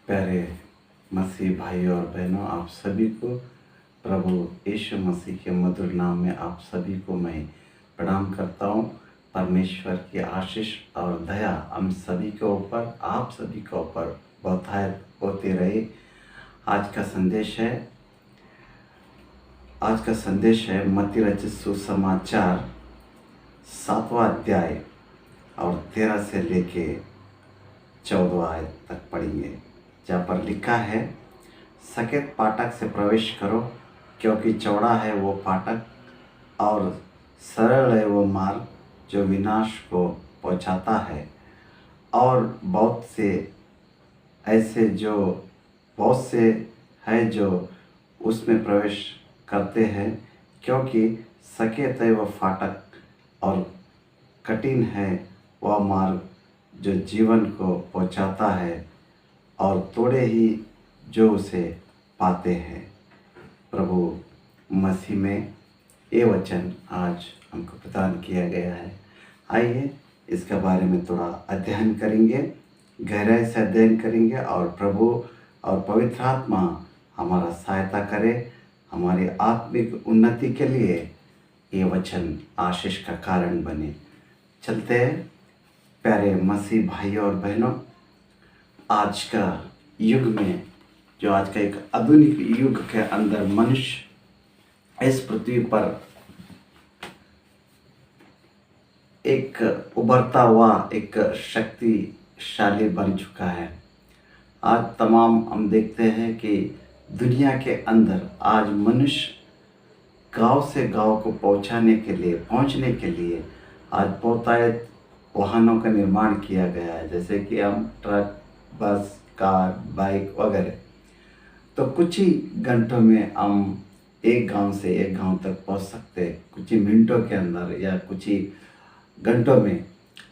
प्यारे मसीह भाई और बहनों, आप सभी को प्रभु यीशु मसीह के मधुर नाम में आप सभी को मैं प्रणाम करता हूँ। परमेश्वर की आशीष और दया हम सभी के ऊपर, आप सभी के ऊपर बहुतायत होती रहे। आज का संदेश है मत्ती रचित सुसमाचार 7वां अध्याय और 13 से लेके 14 आयत तक पढ़ेंगे, जहाँ पर लिखा है, सकेत फाटक से प्रवेश करो, क्योंकि चौड़ा है वो फाटक और सरल है वो मार्ग जो विनाश को पहुँचाता है, और बहुत से हैं जो उसमें प्रवेश करते हैं। क्योंकि सकेत है वह फाटक और कठिन है वह मार्ग जो जीवन को पहुंचाता है, और थोड़े ही जो उसे पाते हैं। प्रभु मसीह में ये वचन आज हमको प्रदान किया गया है। आइए इसके बारे में थोड़ा अध्ययन करेंगे, गहराई से अध्ययन करेंगे, और प्रभु और पवित्र आत्मा हमारा सहायता करे, हमारी आत्मिक उन्नति के लिए ये वचन आशीष का कारण बने। चलते हैं। प्यारे मसीह भाई और बहनों, आज का युग में, जो आज का एक आधुनिक युग के अंदर मनुष्य इस पृथ्वी पर एक उभरता हुआ एक शक्तिशाली बन चुका है। आज तमाम हम देखते हैं कि दुनिया के अंदर आज मनुष्य गांव से गांव को पहुंचने के लिए आज बहुतायत वाहनों का निर्माण किया गया है, जैसे कि हम ट्रक, बस, कार, बाइक वगैरह। तो कुछ ही घंटों में हम एक गांव से एक गांव तक पहुंच सकते हैं, कुछ ही मिनटों के अंदर या कुछ ही घंटों में।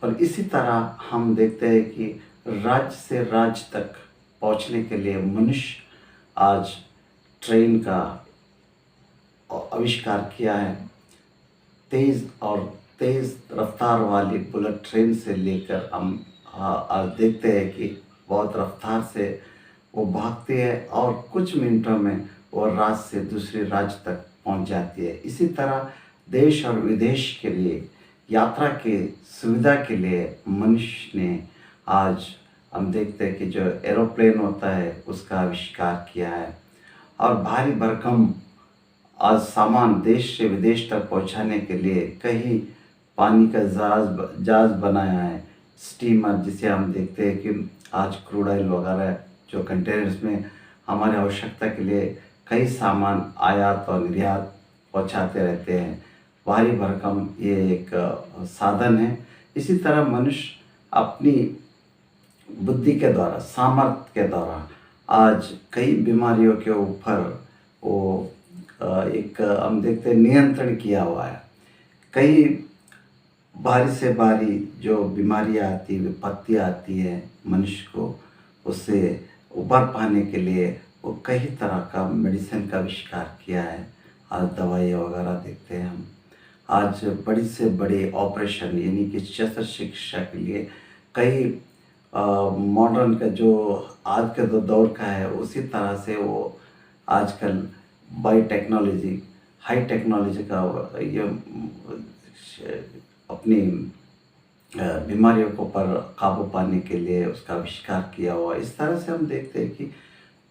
और इसी तरह हम देखते हैं कि राज्य से राज्य तक पहुंचने के लिए मनुष्य आज ट्रेन का आविष्कार किया है। तेज़ रफ्तार वाली बुलेट ट्रेन से लेकर हम आज देखते हैं कि बहुत रफ्तार से वो भागती है और कुछ मिनटों में वो राज्य से दूसरे राज्य तक पहुंच जाती है। इसी तरह देश और विदेश के लिए यात्रा की सुविधा के लिए मनुष्य ने आज हम देखते हैं कि जो एरोप्लेन होता है उसका आविष्कार किया है, और भारी भरकम आज सामान देश से विदेश तक पहुंचाने के लिए कई पानी का जहाज बनाया है, स्टीमर, जिसे हम देखते हैं कि आज क्रूड ऑयल वगैरह जो कंटेनर्स में हमारे आवश्यकता के लिए कई सामान आयात और निर्यात पहुंचाते रहते हैं। भारी भरकम ये एक साधन है। इसी तरह मनुष्य अपनी बुद्धि के द्वारा, सामर्थ्य के द्वारा आज कई बीमारियों के ऊपर वो एक हम देखते हैं नियंत्रण किया हुआ है। कई भारी से भारी जो बीमारियां आती है, विपत्तियाँ आती है मनुष्य को, उससे उबर पाने के लिए वो कई तरह का मेडिसिन का आविष्कार किया है। आज दवाई वगैरह देखते हैं हम। आज बड़ी से बड़े ऑपरेशन यानी कि शस्त्रचिकित्सा के लिए कई मॉडर्न का जो आज के दौर का है, उसी तरह से वो आजकल बायोटेक्नोलॉजी, हाई टेक्नोलॉजी का ये अपनी बीमारियों को पर काबू पाने के लिए उसका आविष्कार किया हुआ। इस तरह से हम देखते हैं कि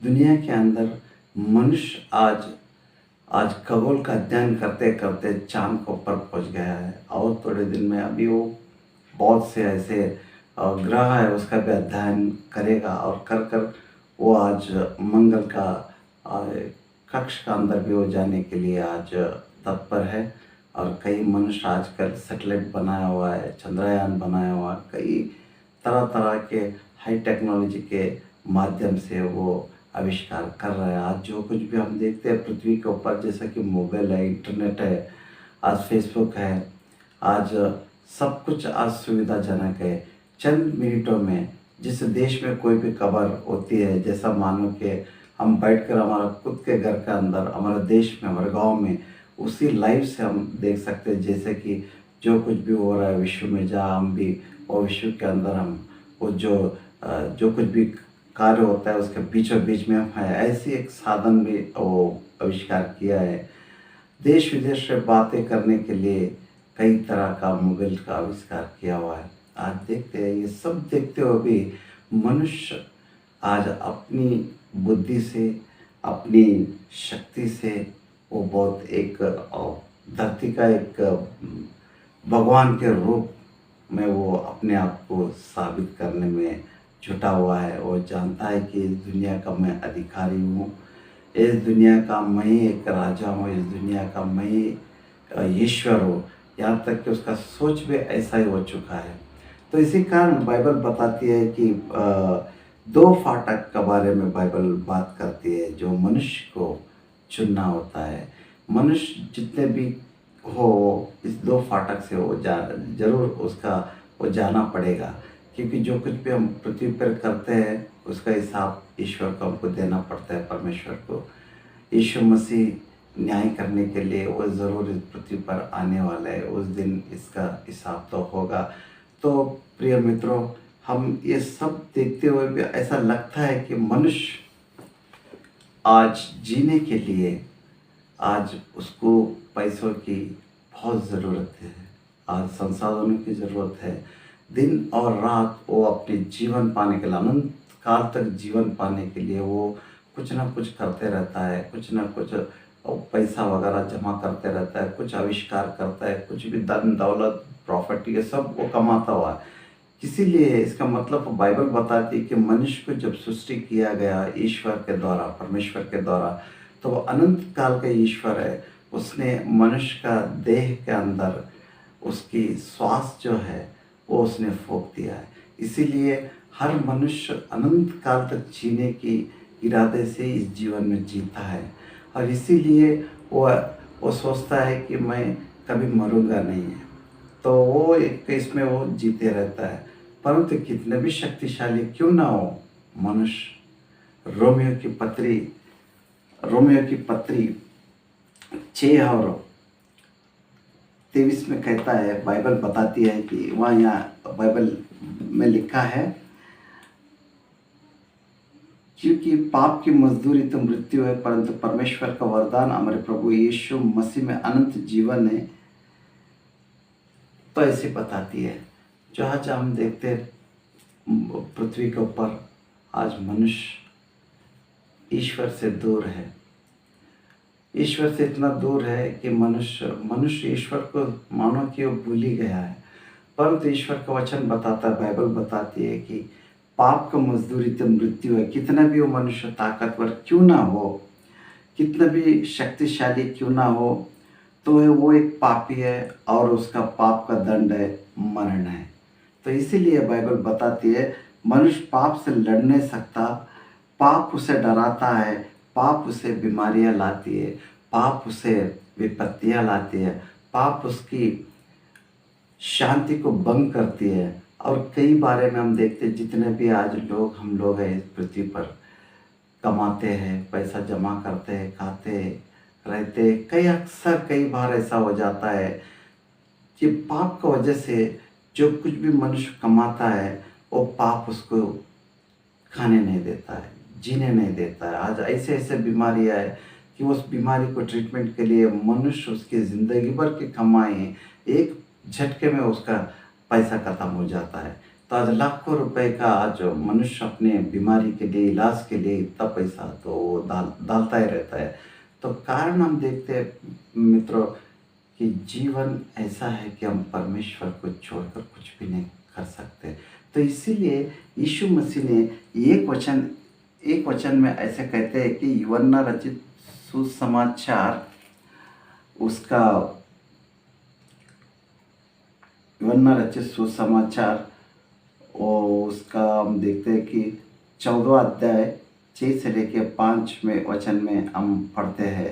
दुनिया के अंदर मनुष्य आज खगोल का अध्ययन करते करते चांद को ऊपर पहुंच गया है, और थोड़े दिन में अभी वो बहुत से ऐसे ग्रह है उसका भी अध्ययन करेगा, और कर वो आज मंगल का कक्ष का अंदर भी हो जाने के लिए आज तत्पर है। और कई मनुष्य आजकल सैटेलाइट बनाया हुआ है, चंद्रयान बनाया हुआ है, कई तरह तरह के हाई टेक्नोलॉजी के माध्यम से वो आविष्कार कर रहे हैं। आज जो कुछ भी हम देखते हैं पृथ्वी के ऊपर, जैसा कि मोबाइल है, इंटरनेट है, आज फेसबुक है, आज सब कुछ आज सुविधाजनक है। चंद मिनटों में जिस देश में कोई भी खबर होती है, जैसा मानो कि हम बैठकर हमारा खुद के घर के अंदर, हमारे देश में, हमारे गांव में, उसी लाइव से हम देख सकते हैं, जैसे कि जो कुछ भी हो रहा है विश्व में, जहाँ हम भी वो विश्व के अंदर हम वो जो कुछ भी कार्य होता है उसके बीचों बीच में हम हैं, ऐसी एक साधन भी वो आविष्कार किया है। देश विदेश से बातें करने के लिए कई तरह का मोबाइल का आविष्कार किया हुआ है। आज देखते हैं, ये सब देखते हुए भी मनुष्य आज अपनी बुद्धि से, अपनी शक्ति से वो बहुत एक धरती का एक भगवान के रूप में वो अपने आप को साबित करने में जुटा हुआ है। वो जानता है कि इस दुनिया का मैं अधिकारी हूँ, इस दुनिया का मैं ही एक राजा हूँ, इस दुनिया का मैं ही ईश्वर हूँ। यहाँ तक कि उसका सोच भी ऐसा ही हो चुका है। तो इसी कारण बाइबल बताती है कि दो फाटक के बारे में बाइबल बात करती है जो मनुष्य को चुनना होता है। मनुष्य जितने भी हो, इस दो फाटक से वो जरूर उसका वो जाना पड़ेगा, क्योंकि जो कुछ भी हम पृथ्वी पर करते हैं उसका हिसाब ईश्वर को हमको देना पड़ता है, परमेश्वर को। यीशु मसीह न्याय करने के लिए वो ज़रूर इस पृथ्वी पर आने वाला है, उस दिन इसका हिसाब तो होगा। तो प्रिय मित्रों, हम ये सब देखते हुए भी ऐसा लगता है कि मनुष्य आज जीने के लिए आज उसको पैसों की बहुत ज़रूरत है, आज संसाधनों की ज़रूरत है। दिन और रात वो अपने जीवन पाने के लिए, अनंत काल तक जीवन पाने के लिए वो कुछ ना कुछ करते रहता है, कुछ ना कुछ पैसा वगैरह जमा करते रहता है, कुछ आविष्कार करता है, कुछ भी धन दौलत प्रॉपर्टी ये सब वो कमाता हुआ है। इसीलिए इसका मतलब बाइबल बताती है कि मनुष्य को जब सृष्टि किया गया ईश्वर के द्वारा, परमेश्वर के द्वारा, तो वो अनंत काल का ईश्वर है। उसने मनुष्य का देह के अंदर उसकी श्वास जो है वो उसने फूंक दिया है। इसीलिए हर मनुष्य अनंत काल तक जीने की इरादे से इस जीवन में जीता है, और इसीलिए वो सोचता है कि मैं कभी मरूंगा नहीं है, तो वो एक इसमें वो जीते रहता है। परंतु कितने भी शक्तिशाली क्यों ना हो मनुष्य, रोमियो की पत्री 6 और 23 में कहता है, बाइबल बताती है कि वहाँ यहाँ बाइबल में लिखा है, क्योंकि पाप की मजदूरी तो मृत्यु है, परंतु परमेश्वर का वरदान हमारे प्रभु यीशु मसीह में अनंत जीवन है। तो ऐसे बताती है। जो आज हम देखते हैं पृथ्वी के ऊपर आज मनुष्य ईश्वर से दूर है, ईश्वर से इतना दूर है कि मनुष्य ईश्वर को मानो कि वो भूल ही गया है। परंतु ईश्वर का वचन बताता है, बाइबल बताती है कि पाप का मजदूरी तो मृत्यु है। कितना भी वो मनुष्य ताकतवर क्यों ना हो, कितना भी शक्तिशाली क्यों ना हो, तो वो एक पापी है और उसका पाप का दंड है मरण है। तो इसीलिए बाइबल बताती है मनुष्य पाप से लड़ नहीं सकता, पाप उसे डराता है, पाप उसे बीमारियां लाती है, पाप उसे विपत्तियां लाती है, पाप उसकी शांति को भंग करती है। और कई बारे में हम देखते हैं जितने भी आज हम लोग हैं इस पृथ्वी पर, कमाते हैं, पैसा जमा करते हैं, खाते रहते, कई बार ऐसा हो जाता है कि पाप की वजह से जो कुछ भी मनुष्य कमाता है वो पाप उसको खाने नहीं देता है, जीने नहीं देता है। आज ऐसे ऐसे बीमारियाँ है कि उस बीमारी को ट्रीटमेंट के लिए मनुष्य उसकी ज़िंदगी भर की कमाई एक झटके में उसका पैसा ख़त्म हो जाता है। तो आज लाखों रुपए का आज मनुष्य अपने बीमारी के लिए, इलाज के लिए इतना पैसा तो वो डालता ही रहता है। तो कारण हम देखते हैं मित्रों कि जीवन ऐसा है कि हम परमेश्वर को छोड़कर कुछ भी नहीं कर सकते। तो इसीलिए यीशु मसीह ने एक वचन में ऐसे कहते हैं कि यूहन्ना रचित सुसमाचार उसका यूहन्ना रचित सुसमाचार और उसका हम देखते हैं कि 14 अध्याय 6 से लेके 5 में वचन में हम पढ़ते हैं।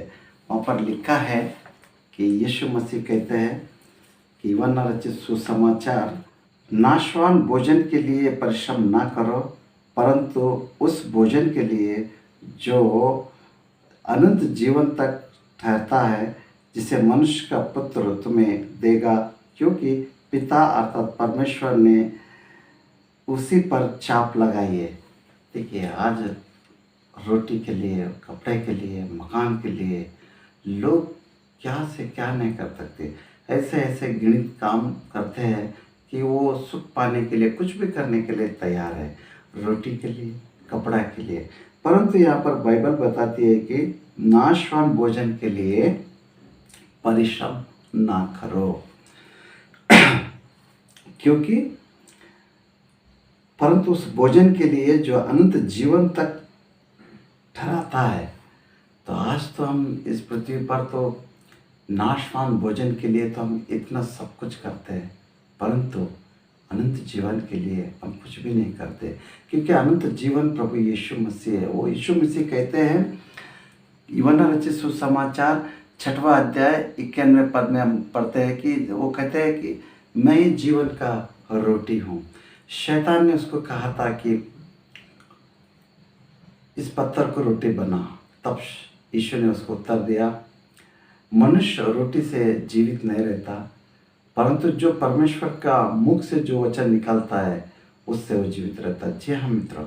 वहाँ पर लिखा है कि यीशु मसीह कहते हैं कि यूहन्ना रचित सुसमाचार, नाशवान भोजन के लिए परिश्रम ना करो, परंतु उस भोजन के लिए जो अनंत जीवन तक ठहरता है, जिसे मनुष्य का पुत्र तुम्हें देगा, क्योंकि पिता अर्थात परमेश्वर ने उसी पर छाप लगाई है। देखिए आज रोटी के लिए, कपड़े के लिए, मकान के लिए लोग क्या से क्या नहीं कर सकते। ऐसे ऐसे गणित काम करते हैं कि वो सुख पाने के लिए कुछ भी करने के लिए तैयार है, रोटी के लिए, कपड़ा के लिए। परंतु यहाँ पर बाइबल बताती है कि नाशवान भोजन के लिए परिश्रम ना करो, क्योंकि परंतु उस भोजन के लिए जो अनंत जीवन तक ठहराता है। तो आज तो हम इस पृथ्वी पर तो नाशवान भोजन के लिए तो हम इतना सब कुछ करते हैं, परंतु अनंत जीवन के लिए हम कुछ भी नहीं करते, क्योंकि अनंत जीवन प्रभु यीशु मसीह है। वो यीशु मसीह कहते हैं, यूहन्ना रचित सुसमाचार 6वां अध्याय 91वें पद में हम पढ़ते हैं कि वो कहते हैं कि मैं ही जीवन का रोटी हूँ। शैतान ने उसको कहा था कि इस पत्थर को रोटी बना, तब यीशु ने उसको उत्तर दिया, मनुष्य रोटी से जीवित नहीं रहता, परंतु जो परमेश्वर का मुख से जो वचन निकलता है उससे वो जीवित रहता है। जी हाँ मित्रों,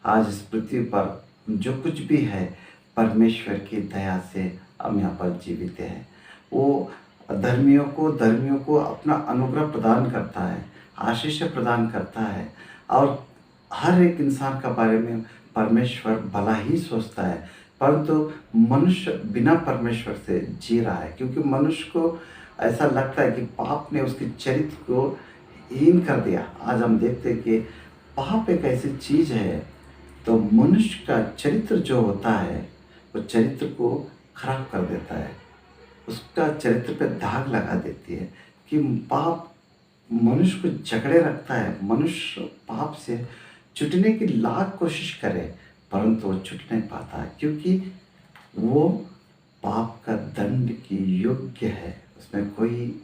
आज इस पृथ्वी पर जो कुछ भी है परमेश्वर की दया से हम यहाँ पर जीवित हैं। वो धर्मियों को अपना अनुग्रह प्रदान करता है, आशीष प्रदान करता है, और हर एक इंसान का बारे में परमेश्वर भला ही सोचता है। परंतु मनुष्य बिना परमेश्वर से जी रहा है, क्योंकि मनुष्य को ऐसा लगता है कि पाप ने उसके चरित्र को हीन कर दिया। आज हम देखते हैं कि पाप एक ऐसी चीज़ है, तो मनुष्य का चरित्र जो होता है वो चरित्र को खराब कर देता है, उसका चरित्र पे दाग लगा देती है कि पाप मनुष्य को जकड़े रखता है। मनुष्य पाप से छूटने की लाख कोशिश करे, परंतु वो छूट नहीं पाता, क्योंकि वो पाप का दंड की योग्य है। उसमें कोई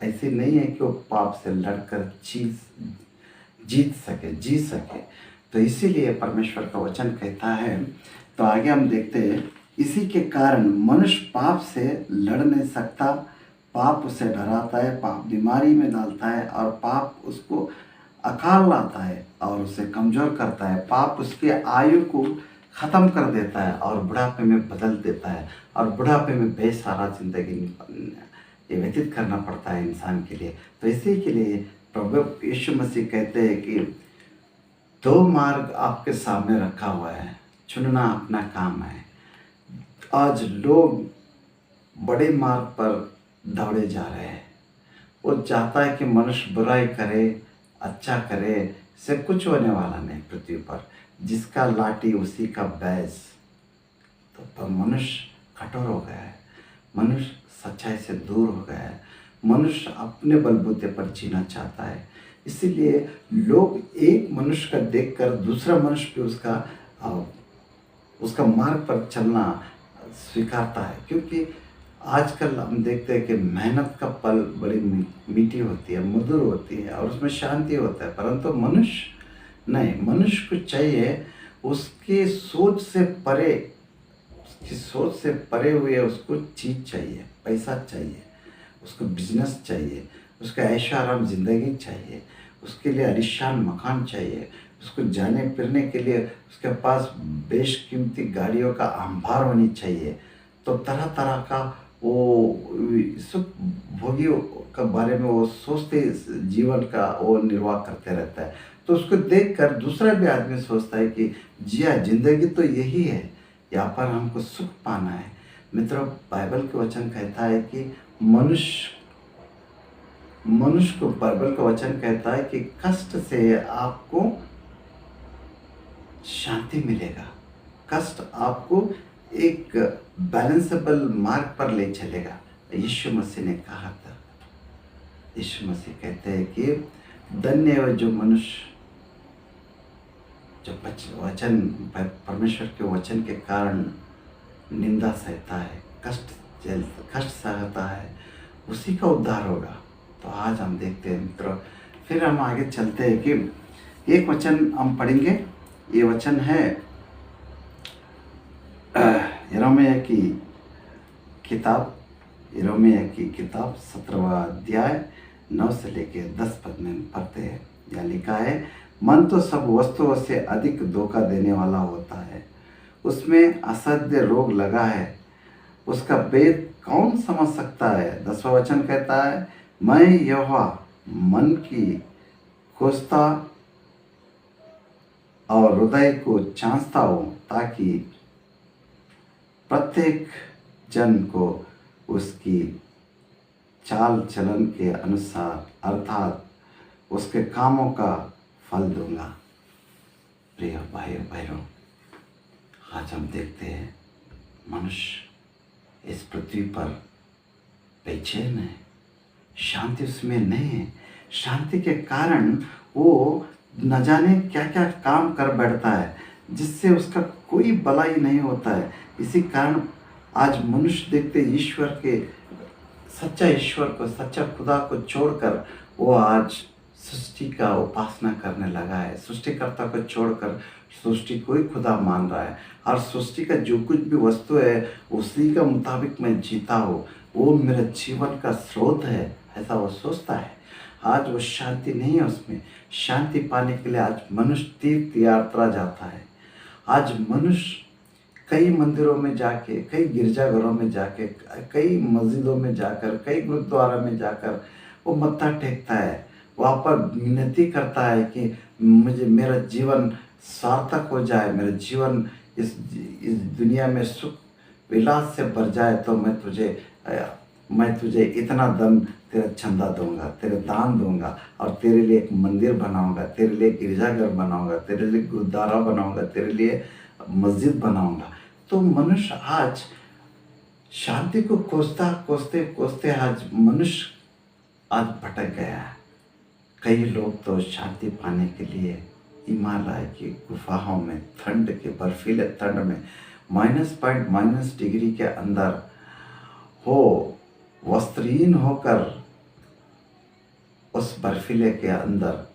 ऐसी नहीं है कि वो पाप से लड़कर जीत सके, जी सके। तो इसीलिए परमेश्वर का वचन कहता है, तो आगे हम देखते हैं, इसी के कारण मनुष्य पाप से लड़ नहीं सकता, पाप उसे डराता है, पाप बीमारी में डालता है, और पाप उसको अकाल लाता है और उसे कमज़ोर करता है। पाप उसके आयु को ख़त्म कर देता है और बुढ़ापे में बदल देता है, और बुढ़ापे में बेसहारा ज़िंदगी व्यतीत करना पड़ता है इंसान के लिए। तो इसी के लिए प्रभु यीशु मसीह कहते हैं कि 2 मार्ग आपके सामने रखा हुआ है, चुनना अपना काम है। आज लोग बड़े मार्ग पर दौड़े जा रहे हैं। वो चाहता है कि मनुष्य बुराई करे, अच्छा करे, से कुछ होने वाला नहीं पृथ्वी पर। जिसका लाठी उसी का बैस। तो पर मनुष्य कठोर हो गया है, मनुष्य सच्चाई से दूर हो गया है, मनुष्य अपने बलबूते पर जीना चाहता है। इसीलिए लोग एक मनुष्य का देखकर दूसरा मनुष्य भी उसका मार्ग पर चलना स्वीकारता है, क्योंकि आजकल हम देखते हैं कि मेहनत का फल बड़ी मीठी होती है, मधुर होती है, और उसमें शांति होता है। परंतु मनुष्य नहीं, मनुष्य को चाहिए उसकी सोच से परे हुए उसको चीज़ चाहिए, पैसा चाहिए, उसको बिजनेस चाहिए, उसका ऐशो आराम ज़िंदगी चाहिए, उसके लिए आलीशान मकान चाहिए, उसको जाने फिरने के लिए उसके पास बेशकीमती गाड़ियों का अंबार होनी चाहिए। तो तरह तरह का वो सुख भोगियों के बारे में वो सोचते जीवन का वो निर्वाह करते रहता है। तो उसको देखकर दूसरा भी आदमी सोचता है कि जिया ज़िंदगी तो यही है, यहाँ पर हमको सुख पाना है। मित्रों, बाइबल के वचन कहता है कि मनुष्य को बाइबल का वचन कहता है कि कष्ट से आपको शांति मिलेगा, कष्ट आपको एक बैलेंसेबल मार्ग पर ले चलेगा। यीशु मसीह ने कहा था, यीशु मसीह कहते हैं कि धन्य है जो मनुष्य जो वचन परमेश्वर के वचन के कारण निंदा सहता है, कष्ट सहता है, उसी का उद्धार होगा। तो आज हम देखते हैं मित्रों, फिर हम आगे चलते हैं कि एक वचन हम पढ़ेंगे। ये वचन है यिर्मयाह की किताब 17वां अध्याय 9 से लेकर 10 पद में पढ़ते हैं। यहाँ लिखा है, मन तो सब वस्तुओं से अधिक धोखा देने वाला होता है। उसमें असह्य रोग लगा है, उसका भेद कौन समझ सकता है। 10वां वचन कहता है, मैं यहोवा मन की खोजता और हृदय को जांचता हूँ, ताकि प्रत्येक जन को उसकी चाल चलन के अनुसार अर्थात उसके कामों का फल दूंगा। प्रिय भाइयों बहनों, आज हम देखते हैं मनुष्य इस पृथ्वी पर बेचैन है, शांति उसमें नहीं है। शांति के कारण वो न जाने क्या क्या काम कर बैठता है, जिससे उसका कोई भलाई नहीं होता है। इसी कारण आज मनुष्य देखते ईश्वर के, सच्चा ईश्वर को, सच्चा खुदा को छोड़कर वो आज सृष्टि का उपासना करने लगा है। सृष्टिकर्ता को छोड़कर सृष्टि को ही खुदा मान रहा है, और सृष्टि का जो कुछ भी वस्तु है उसी का मुताबिक मैं जीता हूँ, वो मेरा जीवन का स्रोत है, ऐसा वो सोचता है। आज वो शांति नहीं है उसमें। शांति पाने के लिए आज मनुष्य तीर्थ यात्रा जाता है। आज मनुष्य कई मंदिरों में जाके, कई गिरजाघरों में जाके, कई मस्जिदों में जाकर, कई गुरुद्वारा में जाकर वो मत्था टेकता है, वहाँ पर विनती करता है कि मुझे मेरा जीवन सार्थक हो जाए, मेरा जीवन इस दुनिया में सुख विलास से भर जाए, तो मैं तुझे इतना धन तेरा चंदा दूंगा, तेरे दान दूंगा, और तेरे लिए एक मंदिर बनाऊंगा, तेरे लिए गिरजाघर बनाऊंगा, तेरे लिए गुरुद्वारा बनाऊंगा, तेरे लिए मस्जिद बनाऊंगा। तो मनुष्य आज शांति को खोजते खोजते आज मनुष्य आज भटक गया है। कई लोग तो शांति पाने के लिए हिमालय की गुफाओं में, ठंड के बर्फीले ठंड में माइनस डिग्री के अंदर हो वस्त्रहीन होकर उस बर्फीले के अंदर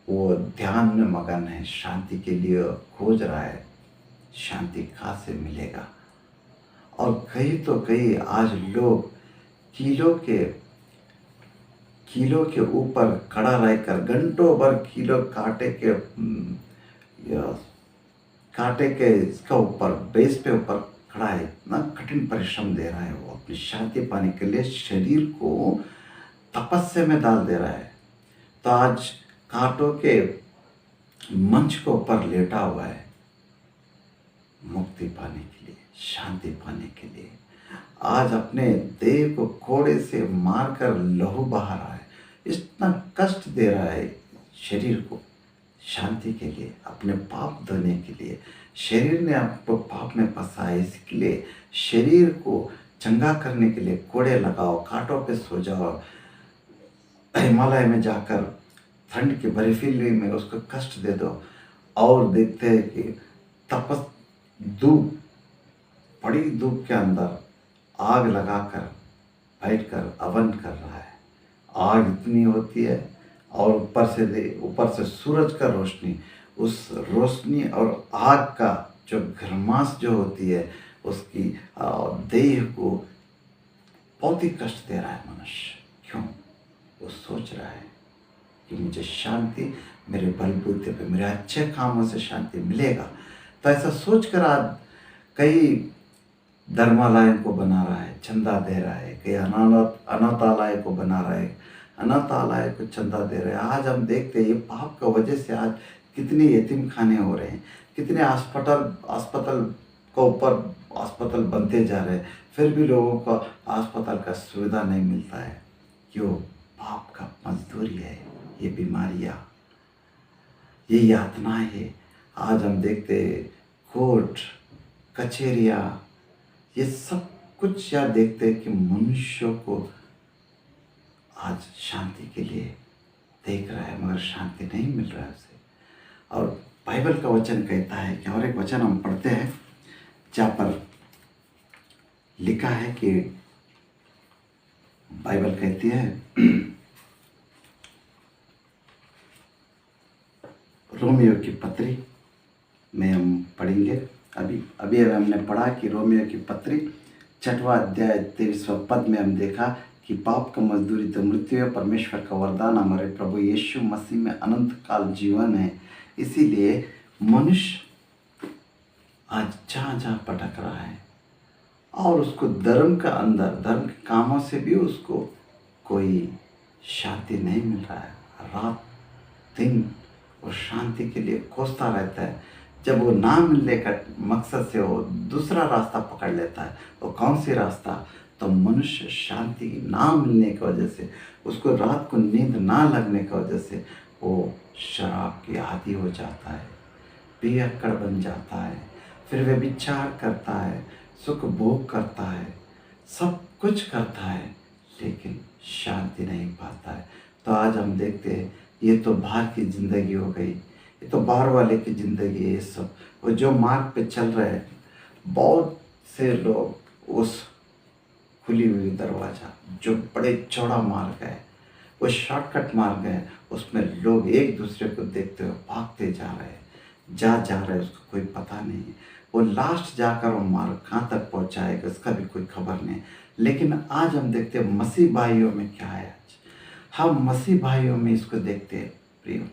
वो ध्यान में मगन है, शांति के लिए खोज रहा है। शांति कहाँ से मिलेगा? और कई आज लोग कीलो के ऊपर खड़ा रहकर घंटों भर कीलो कांटे के इसका ऊपर बेस पे ऊपर खड़ा है, इतना कठिन परिश्रम दे रहा है। वो अपनी शांति पाने के लिए शरीर को तपस्या में डाल दे रहा है। तो आज कांटों के मंच के ऊपर लेटा हुआ है, मुक्ति पाने के लिए, शांति पाने के लिए। आज अपने देह को कोड़े से मारकर लहू बहा रहा है, इतना कष्ट दे रहा है शरीर को शांति के लिए, अपने पाप धोने के लिए। शरीर ने आपको पाप में फंसा है, इसके लिए शरीर को चंगा करने के लिए कोड़े लगाओ, कांटों पे सो जाओ, हिमालय में जाकर ठंड की बर्फीली में उसको कष्ट दे दो। और देखते हैं कि बड़ी धूप के अंदर आग लगाकर बैठकर हवन कर रहा है। आग इतनी होती है, और ऊपर से सूरज का रोशनी, उस रोशनी और आग का जो गर्माश जो होती है, उसकी देह को बहुत ही कष्ट दे रहा है मनुष्य। क्यों? वो सोच रहा है कि मुझे शांति मेरे बलबूते पे, मेरे अच्छे कामों से शांति मिलेगा। तो ऐसा सोचकर आज कई धर्मालयों को बना रहा है, चंदा दे रहा है, कई अनाथालय को बना रहा है, अनाथालय को चंदा दे रहे हैं। आज हम देखते हैं ये पाप का वजह से आज कितने यतीम खाने हो रहे हैं, कितने अस्पताल को ऊपर अस्पताल बनते जा रहे हैं, फिर भी लोगों को अस्पताल का सुविधा नहीं मिलता है। क्यों? पाप का मजदूरी है ये बीमारियाँ, ये यातनाएं है। आज हम देखते कोर्ट कचहरियाँ, ये सब कुछ या देखते हैं कि मनुष्यों को आज शांति के लिए देख रहा है, मगर शांति नहीं मिल रहा है उसे। और बाइबल का वचन कहता है कि, और एक वचन हम पढ़ते हैं जहाँ पर लिखा है कि बाइबल कहती है, रोमियो की पत्री में हम पढ़ेंगे। अभी हमने पढ़ा कि रोमियो की पत्री 6वां अध्याय 23वां पद में हम देखा कि पाप का मजदूरी तो मृत्यु है, परमेश्वर का वरदान हमारे प्रभु यीशु मसीह में अनंत काल जीवन है। इसीलिए मनुष्य आज जहाँ जहाँ भटक रहा है और उसको धर्म का अंदर, धर्म के कामों से भी उसको कोई शांति नहीं मिल रहा है। रात दिन वो शांति के लिए खोजता रहता है। जब वो ना मिलने का मकसद से वो दूसरा रास्ता पकड़ लेता है, वो कौन सी रास्ता? तो मनुष्य शांति ना मिलने की वजह से, उसको रात को नींद ना लगने की वजह से वो शराब की आदी हो जाता है, पियक्कड़ बन जाता है, फिर वे विचार करता है, सुख भोग करता है, सब कुछ करता है, लेकिन शांति नहीं पाता है। तो आज हम देखते हैं ये तो बाहर की ज़िंदगी हो गई, ये तो बाहर वाले की ज़िंदगी है। ये सब वो जो मार्ग पे चल रहे हैं, बहुत से लोग उस खुली हुई दरवाज़ा, जो बड़े चौड़ा मार्ग है, वो शॉर्टकट मार्ग है, उसमें लोग एक दूसरे को देखते हुए भागते जा रहे हैं, जा रहे हैं, उसको कोई पता नहीं है। वो लास्ट जाकर वो मार्ग कहाँ तक पहुँचाएगा उसका भी कोई खबर नहीं। लेकिन आज हम देखते हैं मसीह भाइयों में क्या है। आज हम मसीह भाइयों में इसको देखते हैं प्रियो।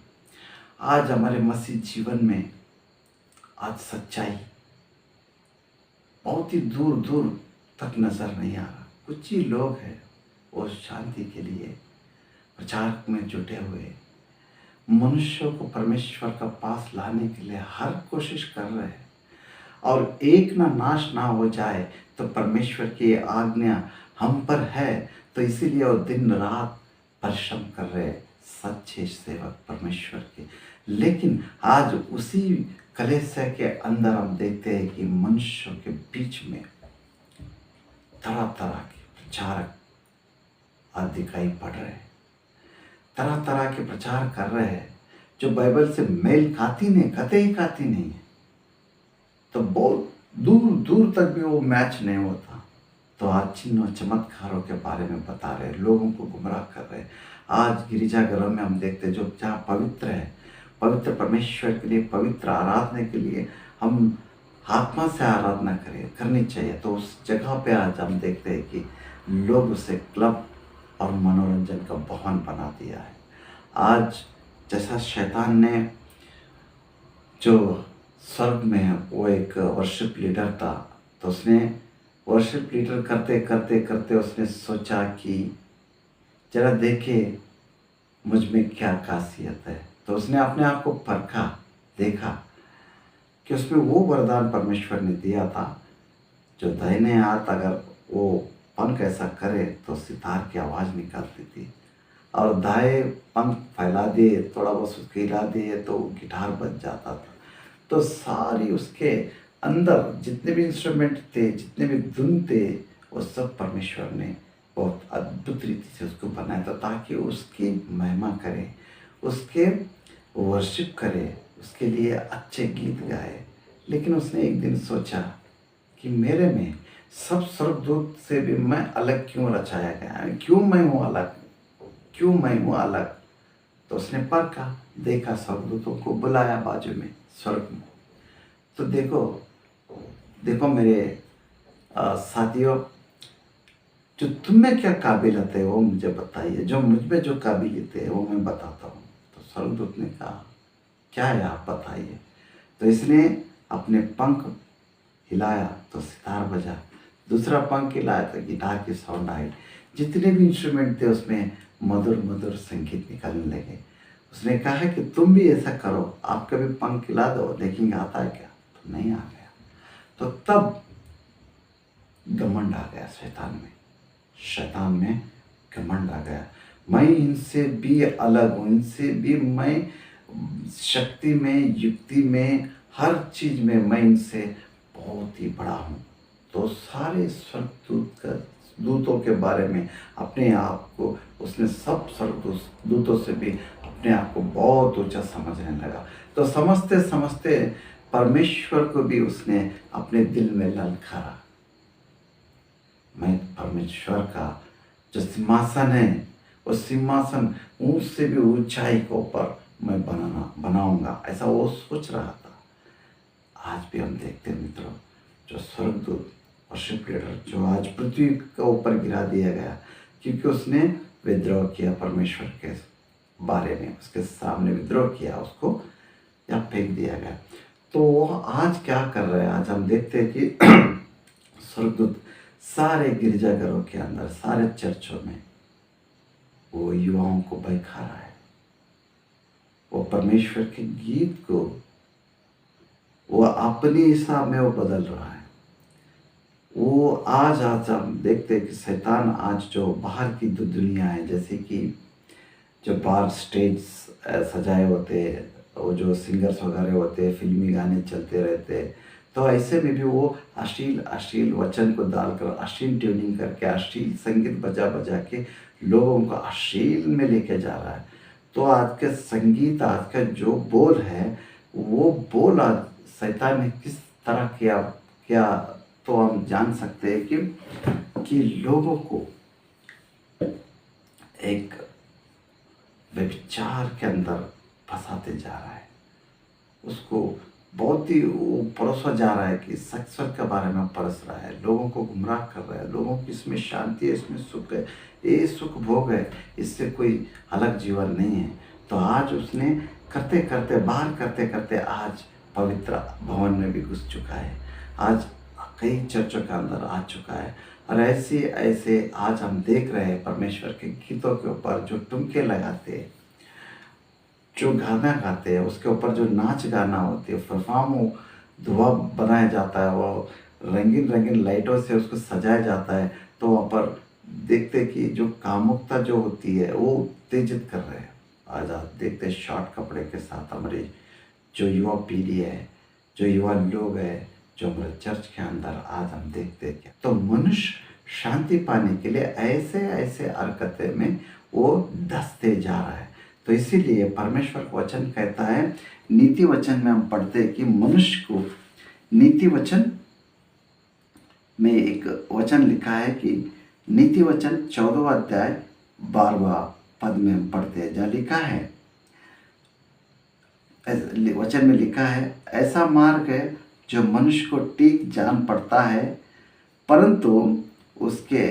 आज हमारे मसीह जीवन में आज सच्चाई बहुत ही दूर दूर तक नजर नहीं आ रहा। कुछ ही लोग हैं वो शांति के लिए प्रचार में जुटे हुए, मनुष्यों को परमेश्वर का पास लाने के लिए हर कोशिश कर रहे हैं। और एक ना नाश ना हो जाए तो परमेश्वर की आज्ञा हम पर है, तो इसीलिए वो दिन रात परिश्रम कर रहे सच्चे सेवक परमेश्वर के। लेकिन आज उसी कलीसिया के अंदर हम देखते हैं कि मनुष्यों के बीच में तरह तरह के प्रचारक आज दिखाई पड़ रहे हैं, तरह तरह के प्रचार कर रहे हैं जो बाइबल से मेल खाती नहीं, कतई खाती नहीं है। तो बहुत दूर दूर तक भी वो मैच नहीं होता। तो आज चिन्ह और चमत्कारों के बारे में बता रहे, लोगों को गुमराह कर रहे। आज गिरिजाघरों में हम देखते हैं जो जहाँ पवित्र है, पवित्र परमेश्वर के लिए, पवित्र आराधना के लिए हम आत्मा से आराधना करनी चाहिए, तो उस जगह पे आज हम देखते हैं कि लोग उसे क्लब और मनोरंजन का भवन बना दिया है। आज जैसा शैतान ने, जो स्वर्ग में वो एक वर्शिप लीडर था, तो उसने वर्शिप लीडर करते करते करते उसने सोचा कि जरा देखे मुझ में क्या खासियत है। तो उसने अपने आप को परखा, देखा कि उसमें वो वरदान परमेश्वर ने दिया था जो दाहिने हाथ अगर वो पंख ऐसा करे तो सितार की आवाज़ निकालती थी, और दाएं पंख फैला दिए, थोड़ा बहुत उसके हिला दिए तो गिटार बज जाता था। तो सारी उसके अंदर जितने भी इंस्ट्रूमेंट थे, जितने भी धुन थे, वो सब परमेश्वर ने बहुत अद्भुत रीति से उसको बनाया था ताकि उसकी महिमा करे, उसके वर्शिप करे, उसके लिए अच्छे गीत गाए। लेकिन उसने एक दिन सोचा कि मेरे में सब स्वर्गदूत से भी मैं अलग क्यों रचाया गया है, क्यों मैं हूँ अलग, क्यों मैं हूँ अलग। तो उसने परखा, देखा, स्वर्गदूतों को बुलाया बाजू में स्वर्ग में। तो देखो मेरे साथियों, जो तुम में क्या काबिलियत है वो मुझे बताइए, जो मुझ में जो काबिलियत है वो मैं बताता हूँ। तो स्वर्गदूत ने कहा क्या है आप बताइए। तो इसने अपने पंख हिलाया तो सितार बजा, दूसरा पंख हिलाया तो गिटार की साउंड आई, जितने भी इंस्ट्रूमेंट थे उसमें मधुर मधुर संगीत निकलने लगे। उसने कहा कि तुम भी ऐसा करो, आप कभी पंख हिला दो, देखेंगे आता है क्या। तो नहीं आ गया। तो तब घमंड आ गया शैतान में घमंड आ गया। मैं इनसे भी अलग हूँ, इनसे भी मैं शक्ति में, युक्ति में, हर चीज में मैं इनसे बहुत ही बड़ा हूँ। तो सारे स्वर्गदूतों के बारे में अपने आप को उसने, सब स्वर्गदूतों से भी अपने आप को बहुत ऊंचा समझने लगा। तो समझते समझते परमेश्वर को भी उसने अपने दिल में ललकारा, मैं परमेश्वर का जो सिंहासन है, उस सिंहासन उससे भी ऊंचाई के ऊपर मैं बनाऊंगा, ऐसा वो सोच रहा था। आज भी हम देखते हैं मित्रों, जो स्वर्गदूत वर्शिप लीडर जो आज पृथ्वी के ऊपर गिरा दिया गया, क्योंकि उसने विद्रोह किया परमेश्वर के बारे में, उसके सामने विद्रोह किया, उसको या फेंक दिया गया। तो आज क्या कर रहे हैं, आज हम देखते हैं कि स्वर्गदूत सारे गिरजाघरों के अंदर, सारे चर्चों में वो युवाओं को बहका रहा है, वो परमेश्वर के गीत को वो अपने हिसाब में वो बदल रहा है। वो आज हम देखते हैं कि शैतान आज जो बाहर की जो दुनिया है, जैसे कि जो बाहर स्टेज सजाए होते हैं, वो जो सिंगर्स वगैरह होते हैं, फिल्मी गाने चलते रहते हैं, तो ऐसे में भी वो अश्लील अश्लील वचन को डालकर, अश्लील ट्यूनिंग करके, अश्लील संगीत बजा बजा के लोगों को अश्लील में लेके जा रहा है। तो आज का संगीत, आज का जो बोल है, वो बोल आज शैतान ने किस तरह किया क्या, तो हम जान सकते हैं कि लोगों को एक व्यभिचार के अंदर फंसाते जा रहा है, उसको बहुत ही वो परोसा जा रहा है कि सेक्सुअल के बारे में परस रहा है, लोगों को गुमराह कर रहा है, लोगों की इसमें शांति है, इसमें सुख है, ये सुख भोग है, इससे कोई अलग जीवन नहीं है। तो आज उसने करते करते, बाहर करते करते आज पवित्र भवन में भी घुस चुका है, आज कई चर्चों के अंदर आ चुका है। और ऐसे ऐसे आज हम देख रहे हैं परमेश्वर के गीतों के ऊपर जो टुमके लगाते हैं, जो गाना गाते हैं, उसके ऊपर जो नाच गाना होती है, परफॉर्म धुआं बनाया जाता है, वो रंगीन रंगीन लाइटों से उसको सजाया जाता है। तो वहाँ पर देखते हैं कि जो कामुकता जो होती है वो उत्तेजित कर रहे हैं। आज आप देखते हैं शॉर्ट कपड़े के साथ हमारी जो युवा पीढ़ी है, जो युवा लोग हैं, जो हमारे चर्च के अंदर आज हम देखते हैं। तो मनुष्य शांति पाने के लिए ऐसे ऐसे हरकतें में वो धंसते जा रहा है। तो इसीलिए परमेश्वर का वचन कहता है, नीति वचन में हम पढ़ते हैं कि मनुष्य को, नीति वचन में एक वचन लिखा है कि नीति वचन 14वां अध्याय 12वां पद में हम पढ़ते हैं, जहाँ लिखा है, वचन में लिखा है, ऐसा मार्ग है जो मनुष्य को ठीक जान पड़ता है, परंतु उसके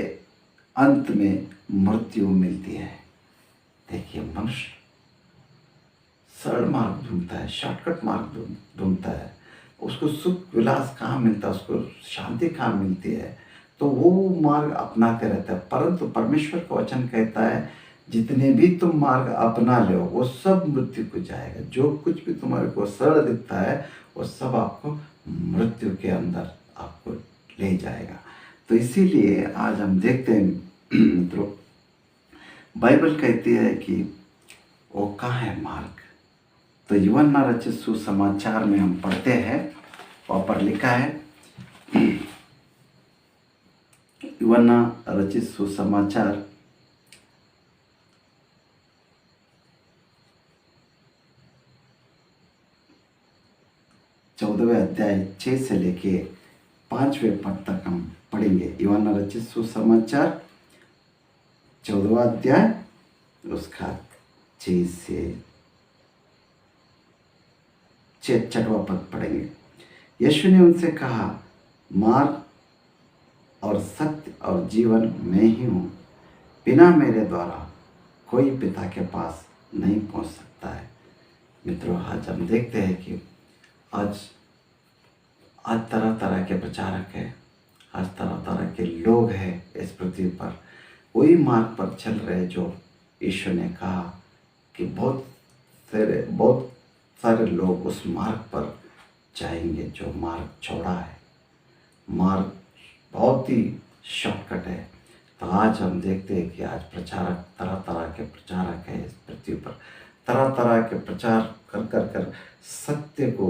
अंत में मृत्यु मिलती है। देखिए, मनुष्य सरल मार्ग ढूंढता है, शॉर्टकट मार्ग ढूंढता है, उसको सुख विलास कहाँ मिलता है, उसको शांति कहाँ मिलती है, तो वो मार्ग अपनाते रहता है। परंतु परमेश्वर का वचन कहता है, जितने भी तुम मार्ग अपना लो वो सब मृत्यु को जाएगा। जो कुछ भी तुम्हारे को सरल दिखता है वो सब आपको मृत्यु के अंदर आपको ले जाएगा। तो इसीलिए आज हम देखते हैं मित्रों, बाइबल कहती है कि वो कहाँ है मार्ग। तो यूहन्ना रचित सुसमाचार में हम पढ़ते हैं, वहाँ पर लिखा है, यूहन्ना रचित सुसमाचार 14वें अध्याय 6 से लेके 5वें पद तक हम पढ़ेंगे। यूहन्ना रचित सुसमाचार 14वां अध्याय उसका 6 से 6वां पद पढ़ेंगे। यीशु ने उनसे कहा, मार्ग और सत्य और जीवन मैं ही हूँ, बिना मेरे द्वारा कोई पिता के पास नहीं पहुँच सकता है। मित्रों, आज हम देखते हैं कि आज तरह तरह के प्रचारक हैं, आज तरह तरह के लोग हैं इस पृथ्वी पर, वही मार्ग पर चल रहे जो ईश्वर ने कहा कि बहुत सारे लोग उस मार्ग पर जाएंगे जो मार्ग चौड़ा है, मार्ग बहुत ही शॉर्टकट है। तो आज हम देखते हैं कि आज प्रचारक, तरह तरह के प्रचारक हैं इस पृथ्वी पर, तरह तरह के प्रचार कर सत्य को